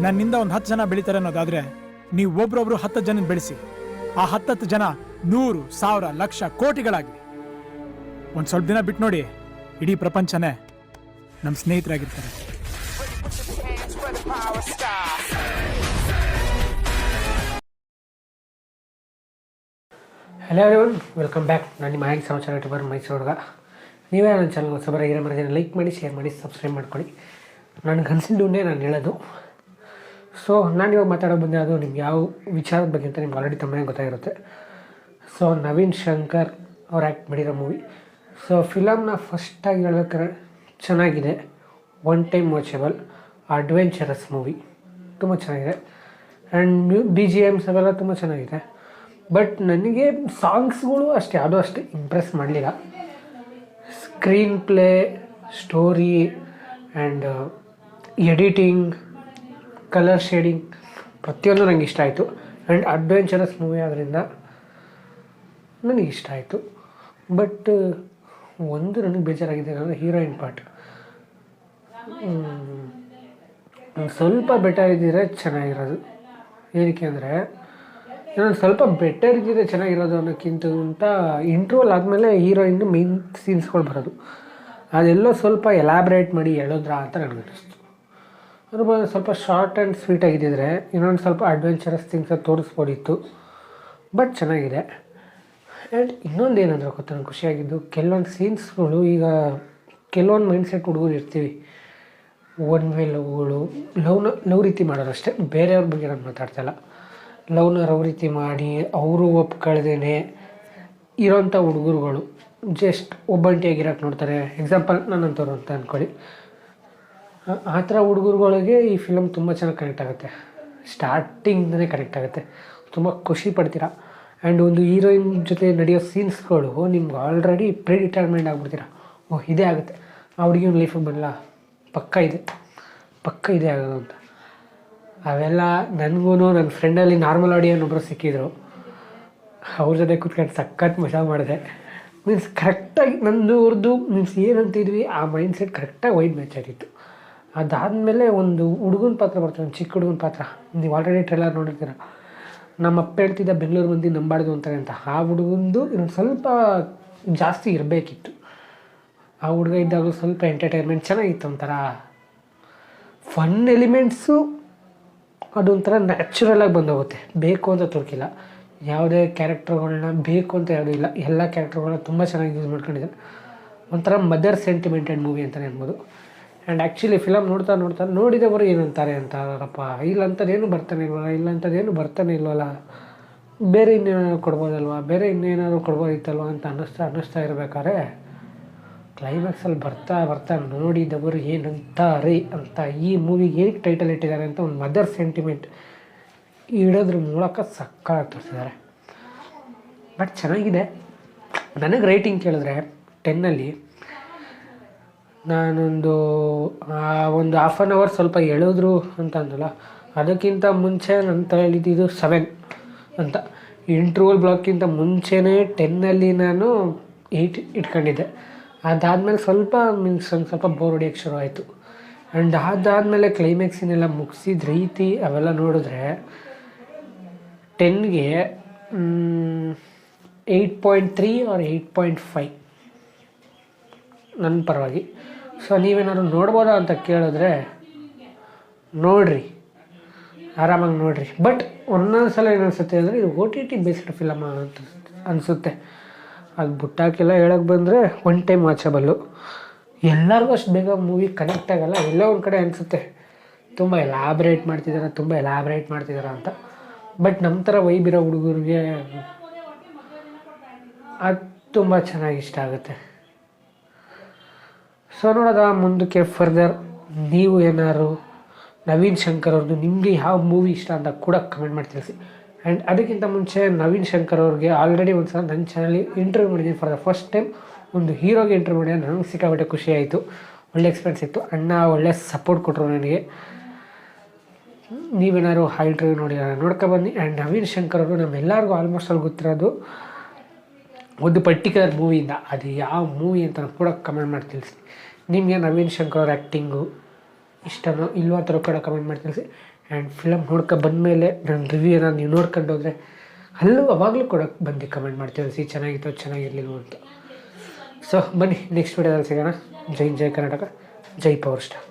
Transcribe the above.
ನನ್ನಿಂದ ಒಂದು 10 ಜನ ಬೆಳಿತಾರೆ ಅನ್ನೋದಾದ್ರೆ ನೀವು ಒಬ್ರೊಬ್ರು 10 ಜನ ಬೆಳೆಸಿ. ಆ 10 ಜನ 100, 1000, ಲಕ್ಷ, ಕೋಟಿಗಳಾಗಿ. ಒಂದು ಸ್ವಲ್ಪ ದಿನ ಬಿಟ್ಟು ನೋಡಿ, ಇಡೀ ಪ್ರಪಂಚನೇ ನಮ್ಮ ಸ್ನೇಹಿತರಾಗಿರ್ತಾರೆ. Hello everyone, welcome back. ನಾನು ನಿಮ್ಮ ಆಗಿ ಸಮಾಚಾರ ಯೂಟ್ಯೂಬರ್ ಮೈಸೂರ್ಗ. ನೀವೇ ನನ್ನ ಚಾನಲ್ ಹೊಸಬರ ಏನೇ ಮಾಡಿದ್ದೀನಿ ಲೈಕ್ ಮಾಡಿ, ಶೇರ್ ಮಾಡಿ, ಸಬ್ಸ್ಕ್ರೈಬ್ ಮಾಡ್ಕೊಳ್ಳಿ. ನನಗೆ ಅನಿಸಿದ್ದನ್ನೇ ನಾನು ಹೇಳೋದು. ಸೊ ನಾನು ಇವಾಗ ಮಾತಾಡೋ ಬಂದೆ, ಅದು ನಿಮ್ಗೆ ಯಾವ ವಿಚಾರದ ಬಗ್ಗೆ ಅಂತ ನಿಮ್ಗೆ ಆಲ್ರೆಡಿ ತುಂಬಾ ಗೊತ್ತಾಗಿರುತ್ತೆ. ಸೊ ನವೀನ್ ಶಂಕರ್ ಅವ್ರು ಆ್ಯಕ್ಟ್ ಮಾಡಿರೋ ಮೂವಿ. ಸೊ ಫಿಲಮ್ನ ಫಸ್ಟಾಗಿ ಹೇಳ್ಬೇಕಾದ್ರೆ ಚೆನ್ನಾಗಿದೆ, one time watchable, adventurous movie, ತುಂಬ ಚೆನ್ನಾಗಿದೆ. ಆ್ಯಂಡ್ BGMs ಅವೆಲ್ಲ ತುಂಬ ಚೆನ್ನಾಗಿದೆ. ಬಟ್ ನನಗೆ ಸಾಂಗ್ಸ್ಗಳು ಅಷ್ಟೇ ಯಾವುದೋ ಅಷ್ಟೇ ಇಂಪ್ರೆಸ್ ಮಾಡಲಿಲ್ಲ. Screen play, story and editing, colour shading ಪ್ರತಿಯೊಂದು ನನಗೆ ಇಷ್ಟ ಆಯಿತು. ಆ್ಯಂಡ್ ಅಡ್ವೆಂಚರಸ್ ಮೂವಿ ಆದ್ದರಿಂದ ನನಗೆ ಇಷ್ಟ ಆಯಿತು. ಬಟ್ ಒಂದು ನನಗೆ ಬೇಜಾರಾಗಿದೆ ಅಂದರೆ ಹೀರೋಯಿನ್ ಪಾರ್ಟ್ ಸ್ವಲ್ಪ ಬೆಟರ್ ಇದ್ದಿದ್ರೆ ಚೆನ್ನಾಗಿರೋದು. ಏನಕ್ಕೆ ಅಂದರೆ ಇನ್ನೊಂದು ಸ್ವಲ್ಪ ಬೆಟರ್ ಇದ್ದಿದ್ರೆ ಚೆನ್ನಾಗಿರೋದು ಅನ್ನೋಕ್ಕಿಂತ ಇಂಟ್ರೋಲ್ ಆದಮೇಲೆ ಹೀರೋಯಿನ್ ಮೇನ್ ಸೀನ್ಸ್ಗಳು ಬರೋದು, ಅದೆಲ್ಲೋ ಸ್ವಲ್ಪ ಎಲಾಬ್ರೇಟ್ ಮಾಡಿ ಹೇಳೋದ್ರ ಅಂತ ನನಗೆ ಅನ್ನಿಸ್ತು. ಅದ್ರ ಬಗ್ಗೆ ಸ್ವಲ್ಪ ಶಾರ್ಟ್ ಆ್ಯಂಡ್ ಸ್ವೀಟ್ ಆಗಿದ್ದಿದ್ರೆ ಇನ್ನೊಂದು ಸ್ವಲ್ಪ ಅಡ್ವೆಂಚರಸ್ ಥಿಂಗ್ಸ ತೋರಿಸ್ಬೋದಿತ್ತು. ಬಟ್ ಚೆನ್ನಾಗಿದೆ. ಆ್ಯಂಡ್ ಇನ್ನೊಂದು ಏನಂದ್ರೆ ಗೊತ್ತಾ, ನನಗೆ ಖುಷಿಯಾಗಿದ್ದು ಕೆಲವೊಂದು ಸೀನ್ಸ್ಗಳು, ಈಗ ಕೆಲವೊಂದು ಮೈಂಡ್ಸೆಟ್ ಹುಡುಗರು ಇರ್ತೀವಿ, ಒನ್ ವೇ ಲವ್ಗಳು, ಲವ್ ರೀತಿ ಮಾಡೋರಷ್ಟೇ, ಬೇರೆಯವ್ರ ಬಗ್ಗೆ ನಾನು ಮಾತಾಡ್ತಾಯಿಲ್ಲ. ಲವ್ನ ಲವ್ ರೀತಿ ಮಾಡಿ ಅವರು ಒಪ್ಕೊಳ್ದೇನೆ ಇರೋಂಥ ಹುಡುಗರುಗಳು ಜಸ್ಟ್ ಒಬ್ಬಂಟಿಯಾಗಿರೋಕ್ಕೆ ನೋಡ್ತಾರೆ. ಎಕ್ಸಾಂಪಲ್ ನನ್ನಂಥವ್ರು ಅಂತ ಅಂದ್ಕೊಳ್ಳಿ. ಆ ಥರ ಹುಡುಗರುಗಳಿಗೆ ಈ ಫಿಲಮ್ ತುಂಬ ಚೆನ್ನಾಗಿ ಕನೆಕ್ಟ್ ಆಗುತ್ತೆ. ಸ್ಟಾರ್ಟಿಂಗ್ನೇ ಕನೆಕ್ಟ್ ಆಗುತ್ತೆ, ತುಂಬ ಖುಷಿ ಪಡ್ತೀರಾ. ಆ್ಯಂಡ್ ಒಂದು ಹೀರೋಯಿನ್ ಜೊತೆ ನಡೆಯೋ ಸೀನ್ಸ್ಗಳು ನಿಮ್ಗೆ ಆಲ್ರೆಡಿ ಪ್ರಿಡಿಟರ್ಮೆಂಟ್ ಆಗಿಬಿಡ್ತೀರ. ಓಹ್ ಇದೇ ಆಗುತ್ತೆ, ಆ ಹುಡುಗಿನ ಲೈಫಿಗೆ ಬರಲ್ಲ, ಪಕ್ಕ ಇದೇ ಆಗೋದು ಅಂತ. ಅವೆಲ್ಲ ನನಗೂ ನನ್ನ ಫ್ರೆಂಡಲ್ಲಿ ನಾರ್ಮಲ್ ಆಡಿಯನ್ ಒಬ್ಬರು ಸಿಕ್ಕಿದ್ರು, ಅವ್ರ ಜೊತೆ ಕೂತ್ಕೊಂಡು ಸಖತ್ ಮಜಾ ಮಾಡಿದೆ. ಮೀನ್ಸ್ ಕರೆಕ್ಟಾಗಿ ನಂದು ಅವ್ರದ್ದು ಮೀನ್ಸ್ ಏನಂತಿದ್ವಿ ಆ ಮೈಂಡ್ಸೆಟ್ ಕರೆಕ್ಟಾಗಿ ವೈಬ್ ಮ್ಯಾಚ್ ಆಗಿತ್ತು. ಅದಾದಮೇಲೆ ಒಂದು ಹುಡುಗನ ಪಾತ್ರ ಬರ್ತದೆ, ಒಂದು ಚಿಕ್ಕ ಹುಡುಗನ ಪಾತ್ರ, ನೀವು ಆಲ್ರೆಡಿ ಟ್ರೇಲರ್ ನೋಡಿರ್ತೀರ. ನಮ್ಮ ಅಪ್ಪ ಹೇಳ್ತಿದ್ದ ಬೆಂಗಳೂರು ಮಂದಿ ನಂಬಾರ್ದು ಅಂತಾರೆ ಅಂತ. ಆ ಹುಡುಗಂದು ಇನ್ನೊಂದು ಸ್ವಲ್ಪ ಜಾಸ್ತಿ ಇರಬೇಕಿತ್ತು. ಆ ಹುಡುಗ ಇದ್ದಾಗ ಸ್ವಲ್ಪ ಎಂಟರ್ಟೈನ್ಮೆಂಟ್ ಚೆನ್ನಾಗಿತ್ತು, ಒಂಥರ ಫನ್ ಎಲಿಮೆಂಟ್ಸು ಅದೊಂಥರ ನ್ಯಾಚುರಲಾಗಿ ಬಂದೋಗುತ್ತೆ. ಬೇಕು ಅಂತ ತೋರ್ಕಿಲ್ಲ, ಯಾವುದೇ ಕ್ಯಾರೆಕ್ಟರ್ಗಳನ್ನ ಬೇಕು ಅಂತ ಯಾವುದೂ ಇಲ್ಲ, ಎಲ್ಲ ಕ್ಯಾರೆಕ್ಟರ್ಗಳನ್ನ ತುಂಬ ಚೆನ್ನಾಗಿ ಯೂಸ್ ಮಾಡ್ಕೊಂಡಿದ್ದಾರೆ. ಒಂಥರ ಮದರ್ ಸೆಂಟಿಮೆಂಟೆಡ್ ಮೂವಿ ಅಂತಲೇ ಅನ್ಬೋದು. ಆ್ಯಂಡ್ ಆ್ಯಕ್ಚುಲಿ ಫಿಲಮ್ ನೋಡ್ತಾ ನೋಡಿದವರು ಏನಂತಾರೆ ಅಂತಾರಪ್ಪ, ಇಲ್ಲಂಥದ್ದೇನು ಬರ್ತಾನೆ ಇಲ್ವಲ್ಲ, ಬೇರೆ ಇನ್ನೇನಾದ್ರು ಕೊಡ್ಬೋದಲ್ವ, ಬೇರೆ ಇನ್ನೇನಾದ್ರು ಕೊಡ್ಬೋದಿತ್ತಲ್ವ ಅಂತ ಅನ್ನಿಸ್ತಾ ಇರಬೇಕಾದ್ರೆ ಕ್ಲೈಮ್ಯಾಕ್ಸಲ್ಲಿ ಬರ್ತಾ ನೋಡಿದವರು ಏನಂತಾರೆ ಅಂತ ಈ ಮೂವಿಗೆ ಏನಕ್ಕೆ ಟೈಟಲ್ ಇಟ್ಟಿದ್ದಾರೆ ಅಂತ ಒಂದು ಮದರ್ ಸೆಂಟಿಮೆಂಟ್ ಇಡೋದ್ರ ಮೂಲಕ ಸಕ್ಕತ್ತಾಗಿ ತೋರಿಸಿದ್ದಾರೆ. ಬಟ್ ಚೆನ್ನಾಗಿದೆ. ನನಗೆ ರೈಟಿಂಗ್ ಕೇಳಿದ್ರೆ 10 ನಾನೊಂದು ಹಾಫ್ ಆನ್ ಅವರ್ ಸ್ವಲ್ಪ ಎಳೆದ್ರು ಅಂತ ಅಂದಲ್ಲ, ಅದಕ್ಕಿಂತ ಮುಂಚೆ ನನ್ನ ತಲೆಯಲ್ಲಿದ್ದು 7 ಅಂತ. ಇಂಟ್ರೋಲ್ ಬ್ಲಾಕ್ಗಿಂತ ಮುಂಚೆನೇ 10 ನಾನು 8 ಇಟ್ಕೊಂಡಿದ್ದೆ. ಅದಾದಮೇಲೆ ಸ್ವಲ್ಪ ಸ್ವಲ್ಪ ಬೋರ್ ಹೊಡಿಯೋಕ್ಕೆ ಶುರು ಆಯಿತು. ಆ್ಯಂಡ್ ಅದಾದಮೇಲೆ ಕ್ಲೈಮ್ಯಾಕ್ಸಿನೆಲ್ಲ ಮುಗಿಸಿದ ರೀತಿ ಅವೆಲ್ಲ ನೋಡಿದ್ರೆ 10ಗೆ 8.3 ಆರ್ 8.5 ನನ್ನ ಪರವಾಗಿ. ಸೊ ನೀವೇನಾದ್ರು ನೋಡ್ಬೋದಾ ಅಂತ ಕೇಳಿದ್ರೆ ನೋಡಿರಿ, ಆರಾಮಾಗಿ ನೋಡಿರಿ. ಬಟ್ ಒಂದೊಂದು ಸಲ ಏನನ್ಸುತ್ತೆ ಅಂದರೆ ಇದು OTT ಬೇಸ್ಡ್ ಫಿಲಮ್ ಅಂತ ಅನಿಸುತ್ತೆ. ಅದು ಬುಟ್ಟಾಕೆಲ್ಲ ಹೇಳೋಕ್ಕೆ ಬಂದರೆ ಒನ್ ಟೈಮ್ ವಾಚಬಲ್ಲು. ಎಲ್ಲರಿಗೂ ಅಷ್ಟು ಬೇಗ ಮೂವಿ ಕನೆಕ್ಟ್ ಆಗೋಲ್ಲ. ಎಲ್ಲೋ ಒಂದು ಕಡೆ ಅನಿಸುತ್ತೆ ತುಂಬ ಎಲಾಬ್ರೇಟ್ ಮಾಡ್ತಿದ್ದಾರೆ ಅಂತ. ಬಟ್ ನಮ್ಮ ಥರ ವೈಬಿರೋ ಹುಡುಗರಿಗೆ ಅದು ತುಂಬ ಚೆನ್ನಾಗಿ ಇಷ್ಟ ಆಗುತ್ತೆ. ಸೊ ನೋಡೋದ ಮುಂದಕ್ಕೆ ಫರ್ದರ್ ನೀವು ಏನಾದ್ರು ನವೀನ್ ಶಂಕರ್ ಅವ್ರದ್ದು ನಿಮಗೆ ಯಾವ ಮೂವಿ ಇಷ್ಟ ಅಂತ ಕೂಡ ಕಮೆಂಟ್ ಮಾಡಿ ತಿಳಿಸಿ. ಆ್ಯಂಡ್ ಅದಕ್ಕಿಂತ ಮುಂಚೆ ನವೀನ್ ಶಂಕರ್ ಅವ್ರಿಗೆ ಆಲ್ರೆಡಿ ಒಂದು ಸಲ ನನ್ನ ಚಾನಲ್ ಇಂಟರ್ವ್ಯೂ ಮಾಡಿದ್ದೀನಿ. ಫಾರ್ ದ ಫಸ್ಟ್ ಟೈಮ್ ಒಂದು ಹೀರೋಗೆ ಇಂಟರ್ವ್ಯೂ ಮಾಡಿದ್ರೆ ನನಗೆ ಸಿಕ್ಕಾಬಿಟ್ಟೆ ಖುಷಿ ಆಯಿತು, ಒಳ್ಳೆ ಎಕ್ಸ್ಪೀರಿಯನ್ಸ್ ಇತ್ತು. ಅಣ್ಣ ಒಳ್ಳೆ ಸಪೋರ್ಟ್ ಕೊಟ್ಟರು ನನಗೆ. ನೀವೇನಾದ್ರು ಆ ಇಂಟರ್ವ್ಯೂ ನೋಡ್ಕೊಬನ್ನಿ. ಆ್ಯಂಡ್ ನವೀನ್ ಶಂಕರ್ ಅವರು ನಮ್ಮೆಲ್ಲರಿಗೂ ಆಲ್ಮೋಸ್ಟ್ ಅಲ್ಲಿ ಗೊತ್ತಿರೋದು ಒಂದು ಪರ್ಟಿಕ್ಯುಲರ್ ಮೂವಿಯಿಂದ, ಅದು ಯಾವ ಮೂವಿ ಅಂತ ಕೂಡ ಕಮೆಂಟ್ ಮಾಡಿ ತಿಳಿಸಿ. ನಿಮಗೆ ನವೀನ್ ಶಂಕರ್ ಅವ್ರ ಆ್ಯಕ್ಟಿಂಗು ಇಷ್ಟನೋ ಇಲ್ವೋ ಆ ಥರ ಕೂಡ ಕಮೆಂಟ್ ಮಾಡಿ ತಿಳಿಸಿ. ಆ್ಯಂಡ್ ಫಿಲಮ್ ಬಂದಮೇಲೆ ನನ್ನ ರಿವ್ಯೂನ ನೀವು ನೋಡ್ಕೊಂಡು ಹೋದರೆ ಅವಾಗಲೂ ಕೂಡ ಬಂದು ಕಮೆಂಟ್ ಮಾಡಿ ತಿಳಿಸಿ ಚೆನ್ನಾಗಿತ್ತು ಚೆನ್ನಾಗಿರಲಿಲ್ಲ ಅಂತ. ಸೊ ಬನ್ನಿ ನೆಕ್ಸ್ಟ್ ವೀಡಿಯೋದಲ್ಲಿ ಸಿಗೋಣ. ಜೈ ಕರ್ನಾಟಕ, ಜೈ ಪವರ್ ಸ್ಟಾರ್.